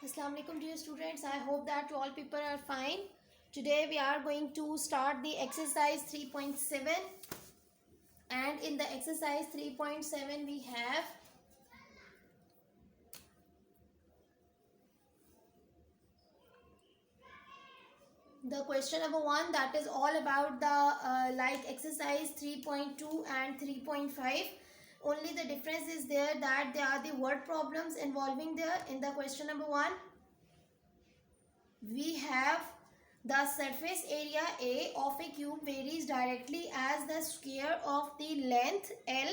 Assalamu alaikum dear students. I hope that all people are fine. Today we are going to start the exercise 3.7, and in the exercise 3.7 we have the question number 1, that is all about the like exercise 3.2 and 3.5. Only the difference is there that there are the word problems involving there. In the question number 1 we have the surface area A of a cube varies directly as the square of the length L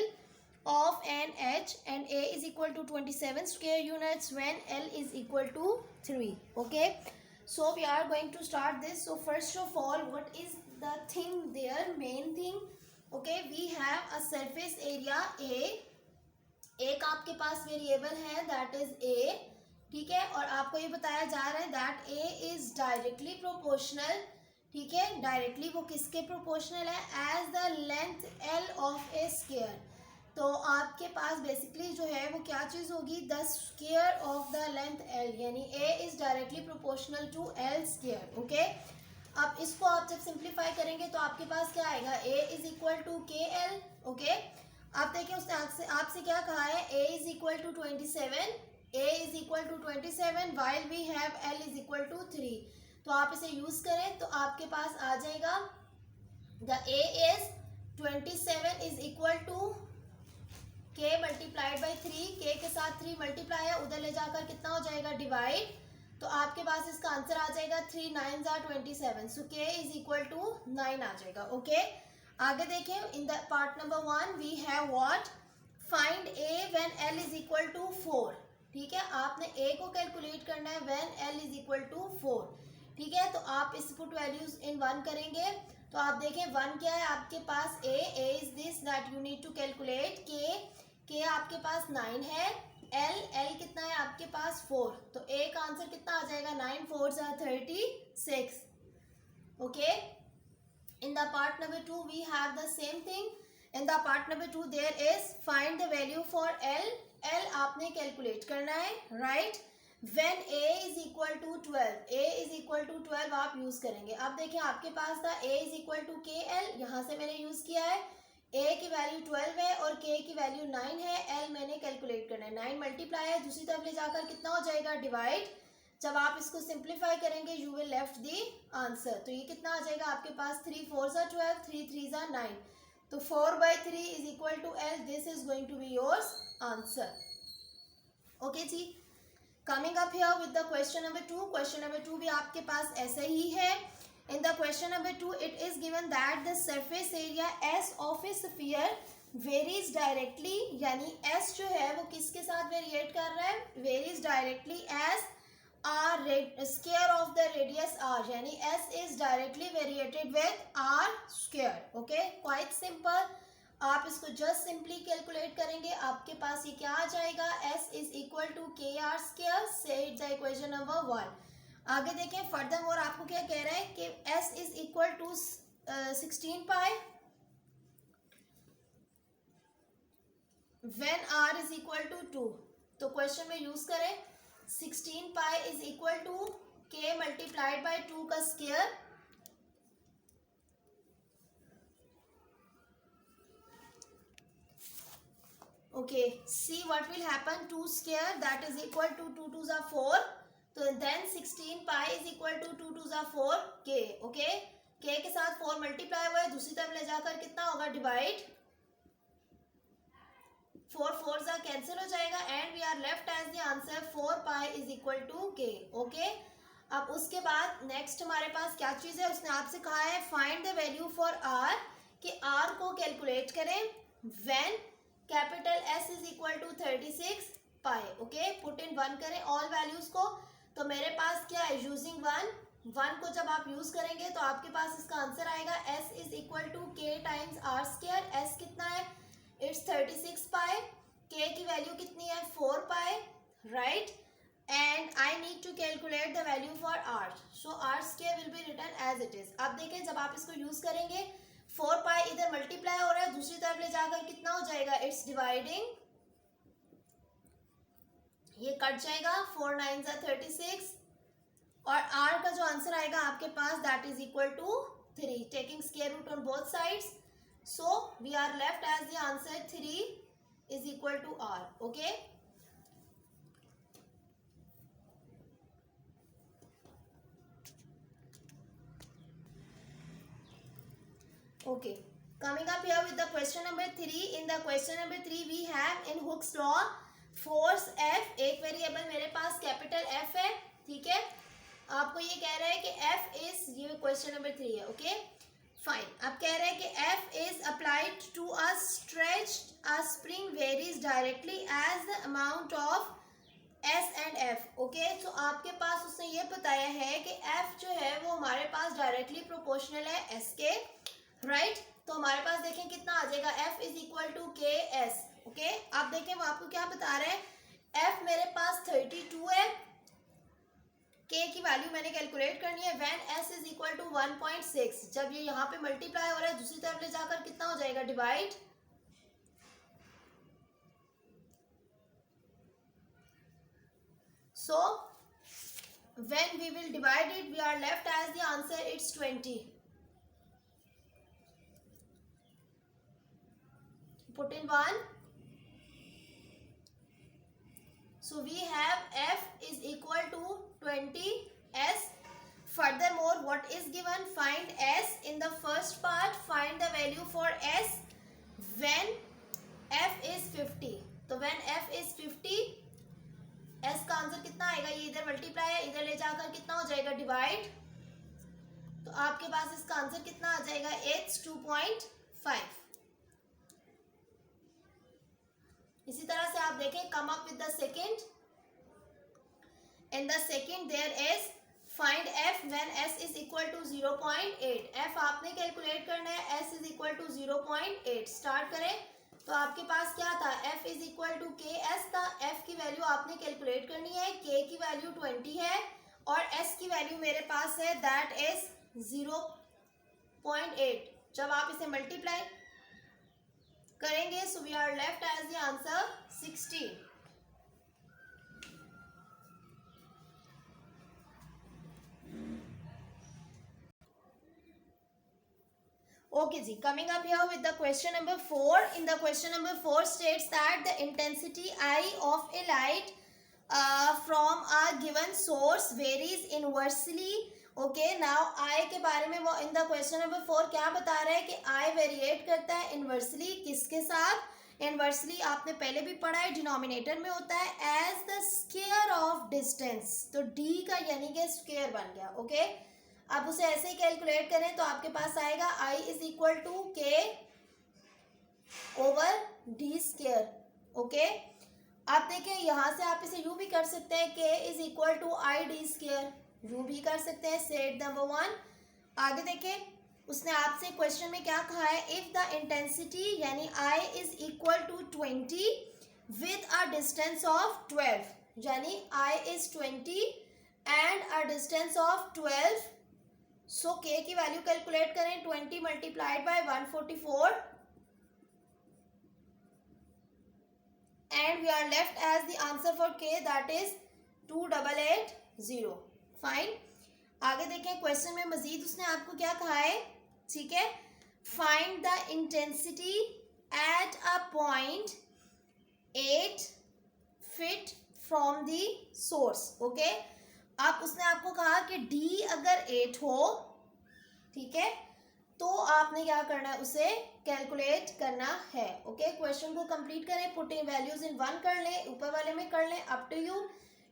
of an edge, and A is equal to 27 square units when L is equal to 3. Okay, so we are going to start this. So first of all, what is the thing there, main thing? Okay, we have a surface area A. एक आपके पास variable है that is A, ठीक है, और आपको ये बताया जा रहा है that A is directly proportional, ठीक है, डायरेक्टली वो किसके प्रोपोर्शनल है, as the length L of a square. तो आपके पास बेसिकली जो है वो क्या चीज़ होगी, the square of the length L, यानी A is directly proportional to L square. Okay, अब इसको आप जब सिंप्लीफाई करेंगे तो आपके पास क्या आएगा, A is equal to KL. Okay, आप देखिए उसने आपसे क्या कहा है, A is equal to 27, A is equal to 27 while we have L is equal to 3. तो आप इसे यूज करें तो आपके पास आ जाएगा the A is 27 is equal to K multiplied by 3. K के साथ 3 मल्टीप्लाई है, उधर ले जाकर कितना हो जाएगा, डिवाइड. तो आपके पास इसका आंसर आ जाएगा 3 9 27. So K is equal to 9 आ जाएगा. ओके, आगे देखें. In the part number 1 we have what, find A when L is equal to 4. ठीक है, आपने A को कैलकुलेट करना है when L is equal to 4. ठीक है, तो आप इस पुट वैल्यूज इन 1 करेंगे तो आप देखें 1 क्या है आपके पास, A is this that you need to calculate. K आपके पास 9 है, L कितना है आपके पास 4. तो A का आंसर कितना आ जाएगा, 9 4 36. Okay, in the part number 2 we have the same thing. In the part number 2 there is find the value for L आपने कैलकुलेट करना है, right. When A is equal to 12, A is equal to 12 आप use करेंगे. अब देखिए आपके पास था A is equal to KL, यहाँ से मैंने यूज किया है. A की वैल्यू 12 है और K की वैल्यू 9 है. L मैंने कैलकुलेट करना है, 9 मल्टीप्लाई है, दूसरी तरफ ले जाकर कितना हो जाएगा, डिवाइड. जब आप इसको सिंप्लीफाई करेंगे you will left the answer. तो ये कितना आ जाएगा आपके पास, 3 4 12, 3 3 9. तो 4/3 is equal to L. This is going to be yours answer. Okay ji, coming up here with the question number 2. Question number 2 भी आपके पास ऐसे ही है. In the question number 2 it is given that the surface area S of a sphere varies directly, यानी S जो है वो किसके साथ वेरिएट कर रहा है, varies directly as R square of the radius R, यानी S is directly variated with R square. Okay, quite simple. आप इसको जस्ट सिंपली कैलकुलेट करेंगे, आपके पास ये क्या आ जाएगा, S is equal to KR square. Say it the equation number 1. आगे देखें, फर्दर मोर आपको क्या कह रहा है कि S is equal to 16 pi when R is equal to 2. तो क्वेश्चन में यूज करें 16 pi is equal to K multiplied by 2 का square. Okay, see what will happen, 2 square that is equal to 2 2s are 4. तो then 16 pi is equal to 2 2s are 4 K. Okay, K के साथ 4 multiply हुआ है, दूसरी तरफ ले जाकर कितना होगा, डिवाइड. 4 4s are कैंसिल हो जाएगा and we are left as the answer 4 pi is equal to K. Okay, अब उसके बाद नेक्स्ट हमारे पास क्या चीज़ है, उसने आपसे कहा है find the value for R, कि R को कैलकुलेट करें when capital S is equal to 36 pi. Okay, put in 1 करें ऑल वैल्यूज को. तो मेरे पास क्या है, यूजिंग 1 को जब आप यूज करेंगे तो आपके पास इसका आंसर आएगा S is equal to K times R square. S कितना है, इट्स 36 pi. K की वैल्यू कितनी है, 4 pi, right. And I need to calculate the value for R. So R square will be written as it is. अब देखें जब आप इसको यूज करेंगे 4 pi इधर मल्टीप्लाई हो रहा है, दूसरी तरफ ले जाकर कितना हो जाएगा, इट्स डिवाइडिंग. ये कट जाएगा, 4 9 36 और r का जो आंसर आएगा आपके पास that is equal to 3, taking square root on both sides, so we are left as the answer 3 is equal to r. Okay, okay, coming up here with the question number 3. In the question number 3 we have in Hooke's law force F, एक variable मेरे पास capital F है, ठीक है, आपको ये कह रहा है कि F इज, ये क्वेश्चन नंबर 3 है. ओके फाइन, आप कह रहे हैं कि F is applied to a stretched a spring varies directly as the amount of S and F. Okay, तो आपके पास उसने ये बताया है कि F जो है वो हमारे पास डायरेक्टली प्रोपोर्शनल है S के, राइट. तो हमारे पास देखें कितना आ जाएगा, F is equal to K S. Okay, आप देखें वो आपको क्या बता रहे हैं, F मेरे पास 32 है, K की वैल्यू मैंने कैलकुलेट करनी है when S is equal to 1.6. जब ये यहाँ पे मल्टीप्लाई हो रहा है दूसरी तरफ ले जाकर कितना हो जाएगा, divide. So when we will divide it, we are left as the answer it's 20. Put in 1. So we have F is equal to 20S. Furthermore, what is given? Find S in the first part. Find the value for S when F is 50. तो when F is 50, S का answer कितना आएगा, ये इधर multiply है, इधर ले जाकर कितना हो जाएगा, डिवाइड. तो आपके पास इसका आंसर कितना आ जाएगा, It's 2.5. इसी तरह से आप देखें, come up with the second. In the second there is find F when S is equal to 0.8. F आपने कैलकुलेट करना है, S is equal to 0.8. Start करें तो आपके पास क्या था, F is equal to K S था. F की वैल्यू आपने कैलकुलेट करनी है, K की वैल्यू 20 है और S की वैल्यू मेरे पास है दैट इज 0.8. जब आप इसे मल्टीप्लाई करेंगे so we are left as the answer 16. Okay ji, coming up here with the question number 4. In the question number 4 states that the intensity I of a light from a given source varies inversely. Okay, now I के बारे में वो in the question number 4 क्या बता रहा है कि I variate करता है inversely किसके साथ. इनवर्सली आपने पहले भी पढ़ा है, डिनोमिनेटर में होता है as the square of distance. तो d का यानी कि स्क्वायर बन गया. ओके, अब उसे ऐसे ही कैलकुलेट करें तो आपके पास आएगा I इज इक्वल टू के ओवर डी स्क्वायर. ओके, आप देखें यहाँ से आप इसे यूं भी कर सकते हैं, K is equal to I D square, यूं भी कर सकते हैं. Set number 1. आगे देखें उसने आपसे क्वेश्चन में क्या कहा है, इफ द इंटेंसिटी यानी I is equal to 20 with a distance of 12, यानी I is 20 and a distance of 12. So K की वैल्यू कैलकुलेट करें, 20 multiplied by 144 and we are left as the answer for K that is 2880. Fine, आगे देखें question में मजीद उसने आपको क्या कहा है, ठीक है. Find the intensity at a point 8 feet from the source. Okay, अब उसने आपको कहा कि D अगर 8 हो, ठीक है, तो आपने क्या करना है, उसे कैलकुलेट करना है. ओके, क्वेश्चन को कंप्लीट करें, पुटिंग वैल्यूज इन 1 कर लें, ऊपर वाले में कर लें, अप टू यू.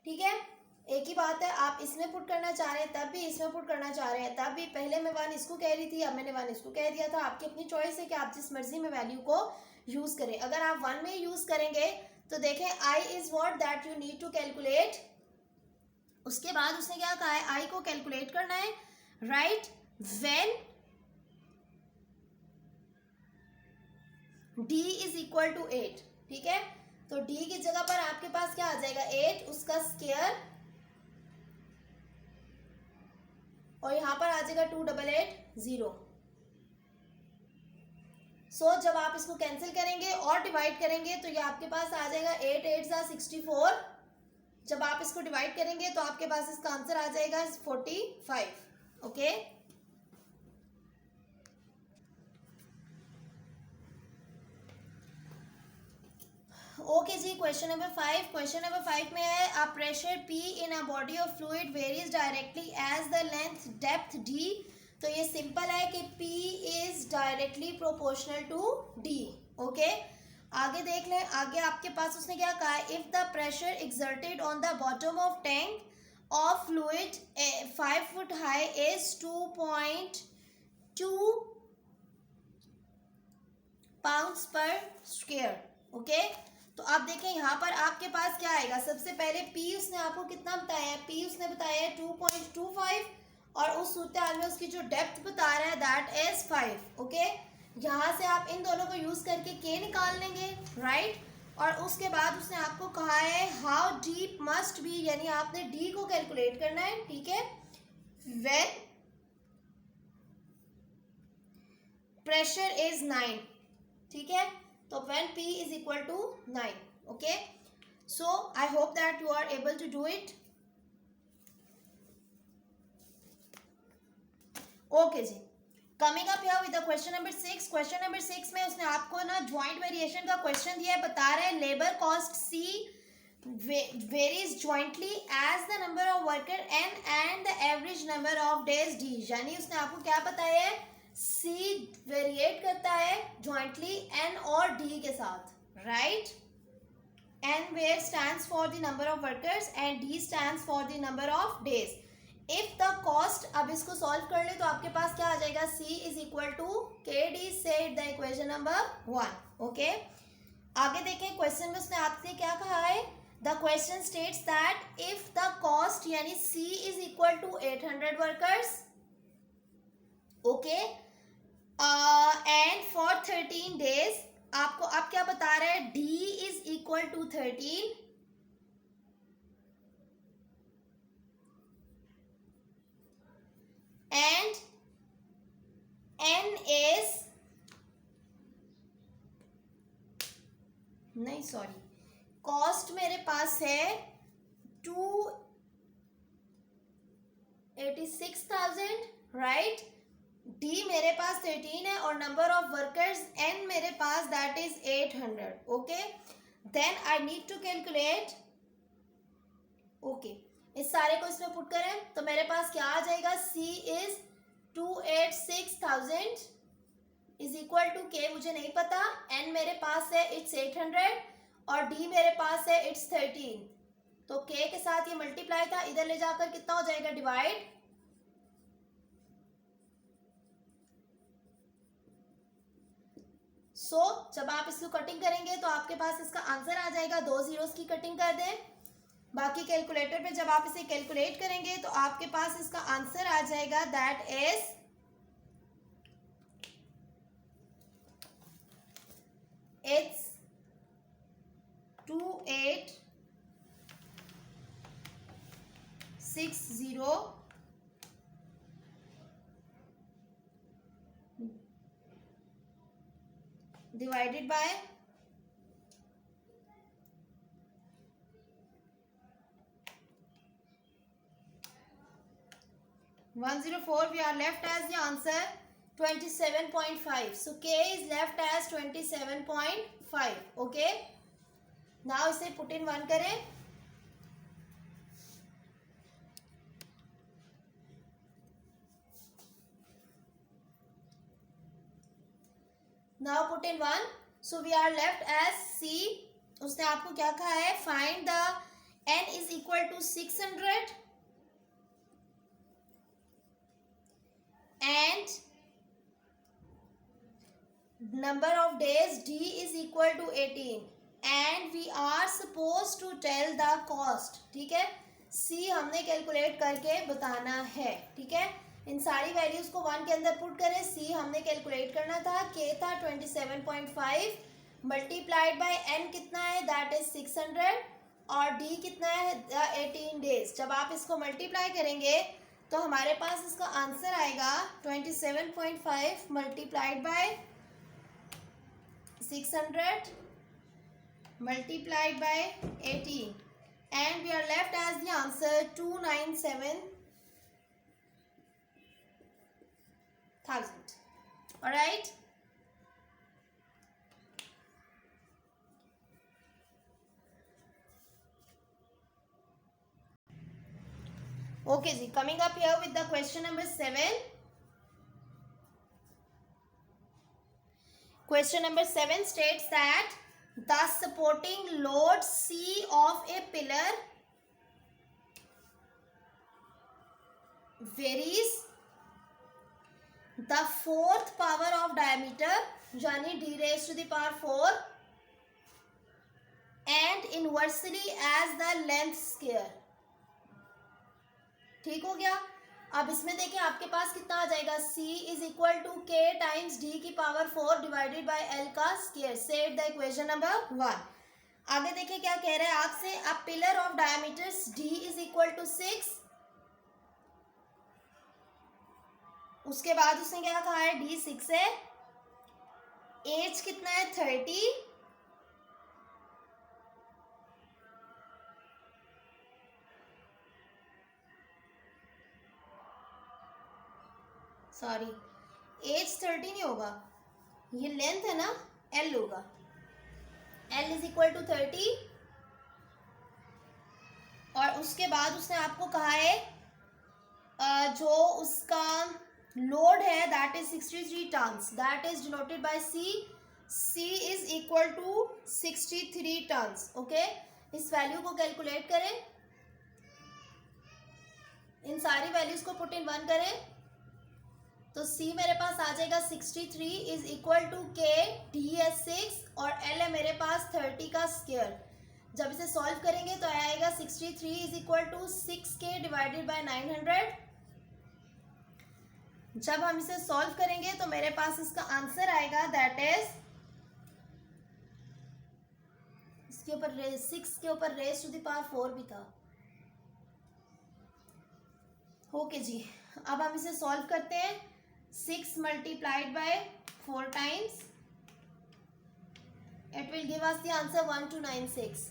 ठीक है, एक ही बात है, आप इसमें पुट करना चाह रहे हैं तब भी, इसमें पुट करना चाह रहे हैं तब भी. पहले मैं 1 इसको कह रही थी, अब मैंने 1 इसको कह दिया था. आपकी अपनी चॉइस है कि आप जिस मर्जी में वैल्यू को यूज करें. अगर आप 1 में यूज करेंगे तो देखें I is what that you need to calculate. उसके बाद उसने क्या कहा है, I को कैलकुलेट करना है, right, when D is equal to 8. ठीक है, तो D की जगह पर आपके पास क्या आ जाएगा, 8 उसका स्क्वायर और यहां पर आ जाएगा 2880. सो जब आप इसको कैंसिल करेंगे और डिवाइड करेंगे तो ये आपके पास आ जाएगा 8 8 64 जब आप इसको डिवाइड करेंगे तो आपके पास इसका आंसर आ जाएगा 45. Okay, okay ji. Question number 5 में है a pressure P in a body of fluid varies directly as the length depth D. तो ये सिंपल है कि P is directly proportional to D. Okay, आगे देख लें. आगे आपके पास उसने क्या कहा है, if the pressure exerted on the bottom of tank of fluid 5 foot high is 2.2 pounds पर स्क्वायर. ओके, तो आप देखें यहाँ पर आपके पास क्या आएगा. सबसे पहले P उसने आपको कितना बताया है, P उसने बताया है 2.25 और उस सूत्र हाल में उसकी जो डेप्थ बता रहा है दैट इज 5. ओके, यहाँ से आप इन दोनों को यूज करके K निकाल लेंगे, राइट. और उसके बाद उसने आपको कहा है हाउ डीप मस्ट बी, यानी आपने D को कैलकुलेट करना है. ठीक है, व्हेन प्रेशर इज 9. ठीक है, तो when P is equal to 9. Okay, so I hope that you are able to do it. Okay ji, coming up here with the question number 6. Question number 6 में उसने आपको ना ज्वाइंट वेरिएशन का question दिया है. बता रहे हैं labour cost C varies jointly as the number of worker N and the average number of days D. यानी उसने आपको क्या बताया है, C वेरिएट करता है जॉइंटली N और D के साथ, right. N where stands for the number of workers and D stands for the number of days. If the cost, अब इसको सॉल्व कर ले तो आपके पास क्या आ जाएगा, C is equal to KD said the equation number 1. Okay, आगे देखें क्वेश्चन में उसने आपसे क्या कहा है. The question states that if the cost यानी C is equal to 800 workers. Okay, and for 13 days आपको अब क्या बता रहा है, D is equal to 13 and N is नहीं सॉरी, कॉस्ट मेरे पास है 286,000, राइट. D मेरे पास 13 है और नंबर ऑफ वर्कर्स N मेरे पास that is 800. Okay, then I need to calculate. Okay, इस सारे को इसमें पुट करें तो मेरे पास क्या आ जाएगा, C is 286,000 is equal to K मुझे नहीं पता, N मेरे पास है इट्स 800 और D मेरे पास है इट्स 13. तो K के साथ ये मल्टीप्लाई था, इधर ले जाकर कितना हो जाएगा, डिवाइड. सो जब आप इसको कटिंग करेंगे तो आपके पास इसका आंसर आ जाएगा. 2 zeros की कटिंग कर दें. बाकी कैलकुलेटर पे जब आप इसे कैलकुलेट करेंगे तो आपके पास इसका आंसर आ जाएगा that is it's 2860 divided by 104. We are left as the answer 27.5. So K is left as 27.5. Okay, now इसे put in 1 करें. Now put in 1. So we are left as C. उसने आपको क्या कहा है, find the N is equal to 600 and number of days D is equal to 18 and we are supposed to tell the cost. ठीक है, C हमने calculate करके बताना है. ठीक है, इन सारी वैल्यूज को 1 के अंदर पुट करें. C हमने कैलकुलेट करना था, K था 27.5 मल्टीप्लाइड बाय N कितना है दैट इज 600 और D कितना है 18 डेज. जब आप इसको मल्टीप्लाई करेंगे तो हमारे पास इसका आंसर आएगा 27.5 multiplied by 600 multiplied by 18 and we are left as the answer 297,000. All right. Okay ji, coming up here with the question number 7. Question number 7 states that the supporting load C of a pillar varies the fourth power of diameter यानी d raised to the power 4 and inversely as the length square. ठीक हो गया. अब इसमें देखिए आपके पास कितना आ जाएगा, C is equal to K times D की पावर 4 डिवाइडेड बाय L का square. Set the equation number 1. आगे देखिए क्या कह रहा है आपसे. A pillar of diameters D is equal to 6. उसके बाद उसने क्या कहा है, D 6 है, एज कितना है 30, सॉरी एज 30 नहीं होगा, ये लेंथ है ना, L होगा. L इज इक्वल टू 30 और उसके बाद उसने आपको कहा है जो उसका लोड है that is 63 tons, that is denoted by C. C is equal to 63 tons. Okay, इस वैल्यू को कैलकुलेट करें, इन सारी वैल्यूज को पुट इन 1 करें तो C मेरे पास आ जाएगा 63 is equal to K D है 6 और L है मेरे पास 30 का स्क्वायर. जब इसे सॉल्व करेंगे तो आएगा 63 is equal to 6K divided by 900. जब हम इसे सॉल्व करेंगे तो मेरे पास इसका आंसर आएगा दैट इज इसके ऊपर 6 के ऊपर रेज टू द पावर 4 भी था. ओके जी, अब हम इसे सॉल्व करते हैं. 6 multiplied by 4 times, it will give us the answer 1296.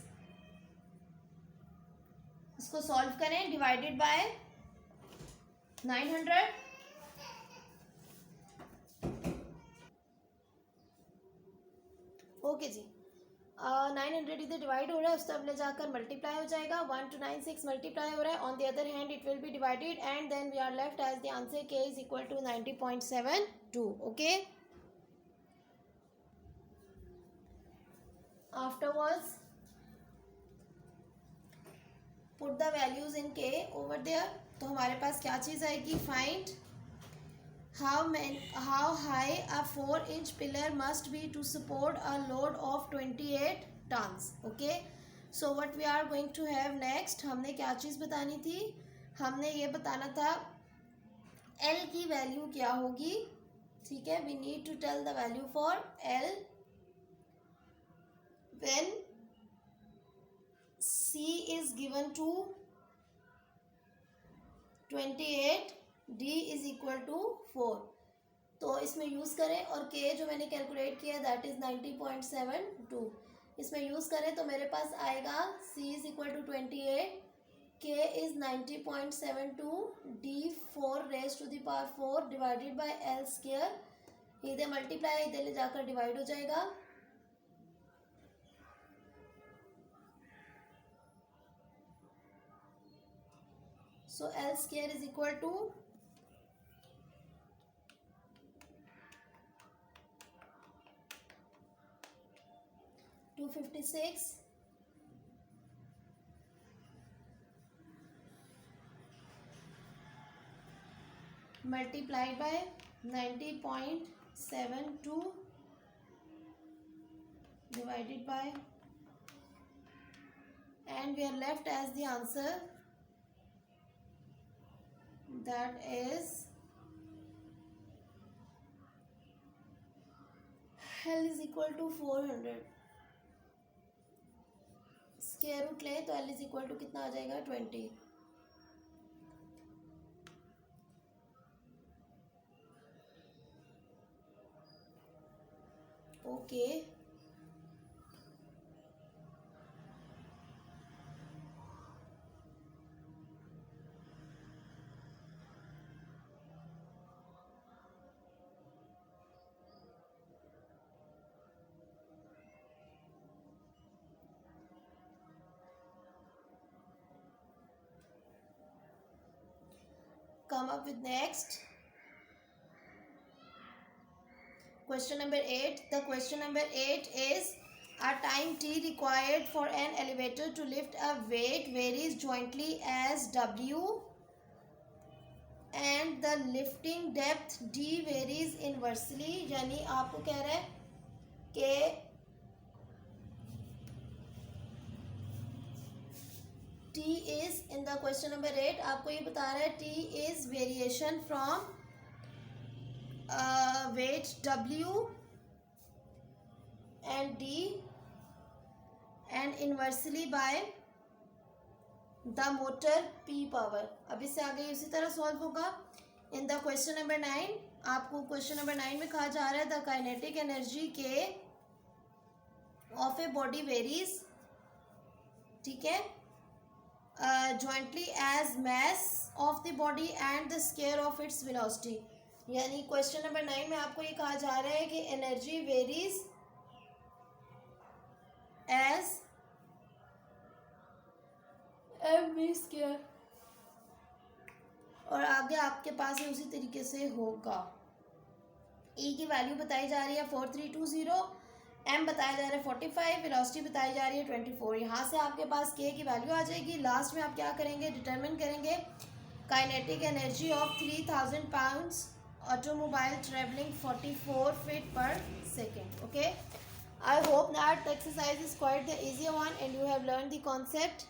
इसको सॉल्व करें, डिवाइडेड बाय 900. ओके जी, 900 इधर डिवाइड हो रहा है, उस तरफ ले जाकर मल्टीप्लाई हो जाएगा. 1296 मल्टीप्लाई हो रहा है. On the other hand it will be divided and then we are left as the answer K is equal to 90.72. Okay, afterwards put the values in K over there. तो हमारे पास क्या चीज़ आएगी, find how high a 4-inch pillar must be to support a load of 28 tons. Okay, so what we are going to have next, हमने क्या चीज़ बतानी थी, हमने ये बताना था L की वैल्यू क्या होगी. ठीक है, we need to tell the value for L when C is given to 28, D is equal to 4. तो इसमें यूज़ करें और K जो मैंने कैलकुलेट किया दैट इज़ 90.72. इसमें यूज़ करें तो मेरे पास आएगा C is equal to 28, K is 90.72, D 4 raise to the power 4 divided by L square. इधर मल्टीप्लाई इधर ले जाकर डिवाइड हो जाएगा. So L square is equal to 256 multiplied by 90.72 divided by, and we are left as the answer that is L is equal to 400. Square root लें तो L is equal to कितना आ जाएगा 20. Okay, come up with next. Question number 8. The question number 8 is a time t required for an elevator to lift a weight varies jointly as w and the lifting depth d varies inversely. यानी आपको कह रहा है कि t is in the question number 8 आपको ये बता रहा है t is variation from weight w and d and inversely by the motor p power. अब इससे आगे उसी तरह सॉल्व होगा. इन द क्वेश्चन नंबर 9 आपको क्वेश्चन नंबर 9 में कहा जा रहा है द काइनेटिक एनर्जी के ऑफ ए बॉडी वेरीज, ठीक है, jointly as mass of the body and the square of its velocity. यानी क्वेश्चन नंबर 9 में आपको ये कहा जा रहा है कि energy varies as mv square, और आगे आपके पास ये उसी तरीके से होगा. E की वैल्यू बताई जा रही है 4320, m बताया जा रहा है 45, वेलोसिटी बताई जा रही है 24. यहाँ से आपके पास k की वैल्यू आ जाएगी. लास्ट में आप क्या करेंगे, डिटरमिन करेंगे kinetic energy of 3000 pounds automobile travelling 44 feet per second. Okay, I hope that exercise is quite the easier one and you have learned the concept.